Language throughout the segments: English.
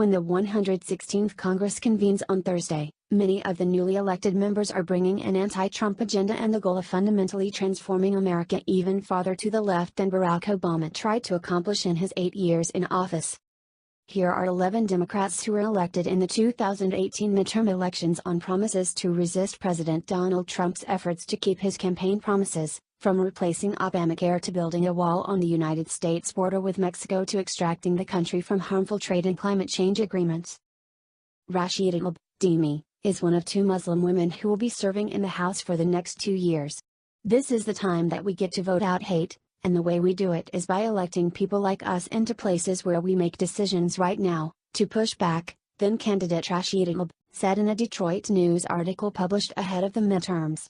When the 116th Congress convenes on Thursday, many of the newly elected members are bringing an anti-Trump agenda and the goal of fundamentally transforming America even farther to the left than Barack Obama tried to accomplish in his 8 years in office. Here are 11 Democrats who were elected in the 2018 midterm elections on promises to resist President Donald Trump's efforts to keep his campaign promises, from replacing Obamacare to building a wall on the United States border with Mexico to extracting the country from harmful trade and climate change agreements. Rashida Tlaib is one of 2 Muslim women who will be serving in the House for the next 2 years. This is the time that we get to vote out hate, and the way we do it is by electing people like us into places where we make decisions right now, to push back, then candidate Rashida Tlaib said in a Detroit News article published ahead of the midterms.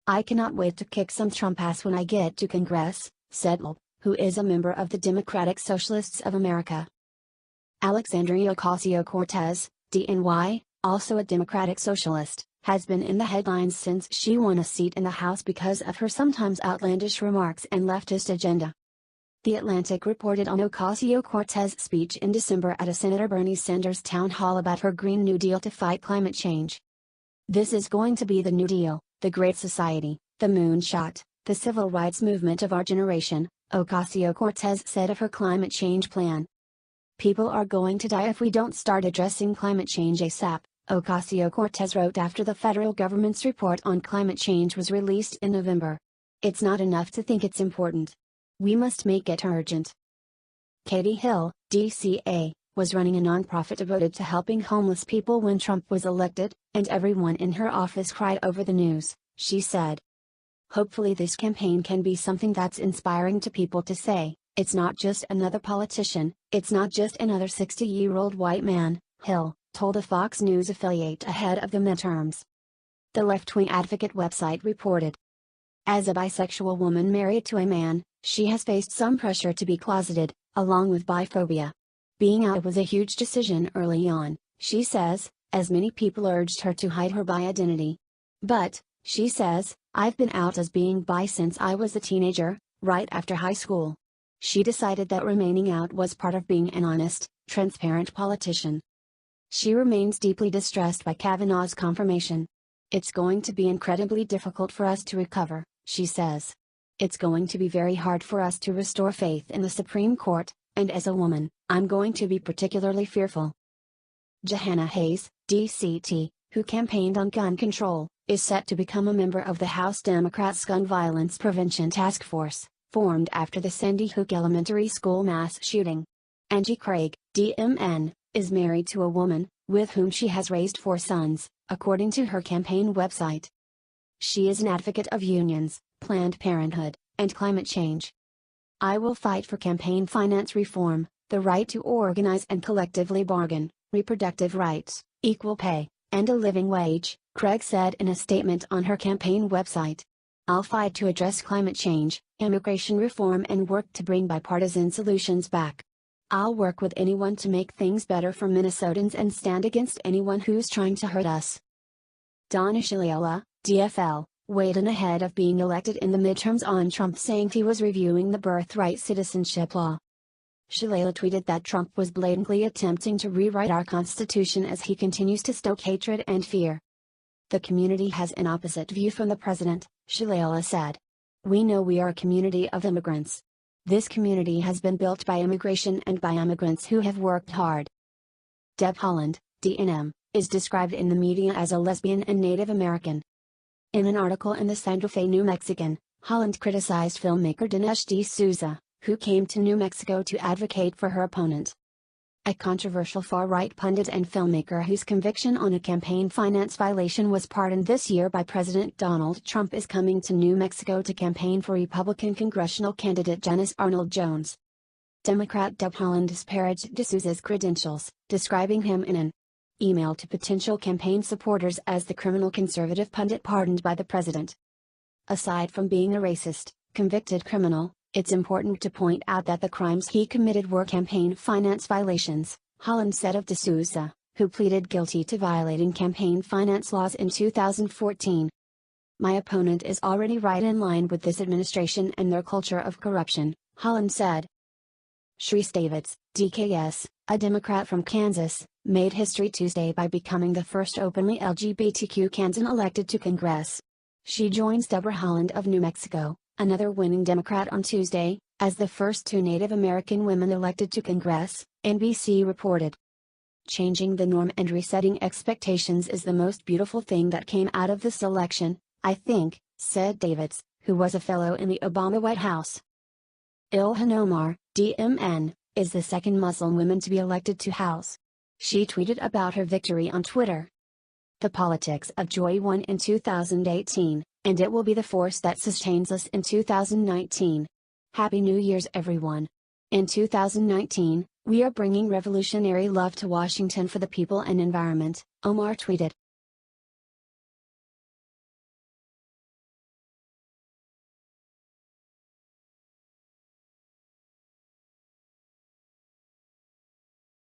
"I cannot wait to kick some Trump ass when I get to Congress," said Tlaib, who is a member of the Democratic Socialists of America. Alexandria Ocasio-Cortez, DNY, also a Democratic Socialist, has been in the headlines since she won a seat in the House because of her sometimes outlandish remarks and leftist agenda. The Atlantic reported on Ocasio-Cortez's speech in December at a Senator Bernie Sanders town hall about her Green New Deal to fight climate change. "This is going to be the New Deal, the Great Society, the moonshot, the civil rights movement of our generation," Ocasio-Cortez said of her climate change plan. "People are going to die if we don't start addressing climate change ASAP," Ocasio-Cortez wrote after the federal government's report on climate change was released in November. "It's not enough to think it's important. We must make it urgent." Katie Hill, DCA, was running a nonprofit devoted to helping homeless people when Trump was elected, and everyone in her office cried over the news, she said. "Hopefully this campaign can be something that's inspiring to people to say, it's not just another politician, it's not just another 60-year-old white man," Hill told a Fox News affiliate ahead of the midterms. The left-wing advocate website reported. As a bisexual woman married to a man, she has faced some pressure to be closeted, along with biphobia. Being out was a huge decision early on, she says, as many people urged her to hide her bi identity. "But," she says, "I've been out as being bi since I was a teenager, right after high school." She decided that remaining out was part of being an honest, transparent politician. She remains deeply distressed by Kavanaugh's confirmation. "It's going to be incredibly difficult for us to recover," she says. "It's going to be very hard for us to restore faith in the Supreme Court, and as a woman, I'm going to be particularly fearful." Jahana Hayes, DCT, who campaigned on gun control, is set to become a member of the House Democrats' Gun Violence Prevention Task Force, formed after the Sandy Hook Elementary School mass shooting. Angie Craig, DMN, is married to a woman, with whom she has raised 4 sons, according to her campaign website. She is an advocate of unions, Planned Parenthood, and climate change. "I will fight for campaign finance reform, the right to organize and collectively bargain, reproductive rights, equal pay, and a living wage," Craig said in a statement on her campaign website. "I'll fight to address climate change, immigration reform and work to bring bipartisan solutions back. I'll work with anyone to make things better for Minnesotans and stand against anyone who's trying to hurt us." Donna Shalala, DFL, weighed in ahead of being elected in the midterms on Trump saying he was reviewing the birthright citizenship law. Shalala tweeted that Trump was blatantly attempting to rewrite our Constitution as he continues to stoke hatred and fear. "The community has an opposite view from the president," Shalala said. "We know we are a community of immigrants. This community has been built by immigration and by immigrants who have worked hard." Deb Haaland, DNM, is described in the media as a lesbian and Native American. In an article in the Santa Fe New Mexican, Haaland criticized filmmaker Dinesh D'Souza, who came to New Mexico to advocate for her opponent. A controversial far-right pundit and filmmaker whose conviction on a campaign finance violation was pardoned this year by President Donald Trump is coming to New Mexico to campaign for Republican congressional candidate Janice Arnold Jones. Democrat Deb Haaland disparaged D'Souza's credentials, describing him in an email to potential campaign supporters as the criminal conservative pundit pardoned by the president. Aside from being a racist, convicted criminal, it's important to point out that the crimes he committed were campaign finance violations, Haaland said of D'Souza, who pleaded guilty to violating campaign finance laws in 2014. "My opponent is already right in line with this administration and their culture of corruption," Haaland said. Shreese Davids, DKS, a Democrat from Kansas, made history Tuesday by becoming the first openly LGBTQ Kansan elected to Congress. She joins Deborah Haaland of New Mexico, another winning Democrat on Tuesday, as the first two Native American women elected to Congress, NBC reported. Changing the norm and resetting expectations is the most beautiful thing that came out of this election, I think, said Davids, who was a fellow in the Obama White House. Ilhan Omar, DMN, is the second Muslim woman to be elected to House. She tweeted about her victory on Twitter. The politics of joy won in 2018, and it will be the force that sustains us in 2019. Happy New Year's everyone. In 2019, we are bringing revolutionary love to Washington for the people and environment, Omar tweeted.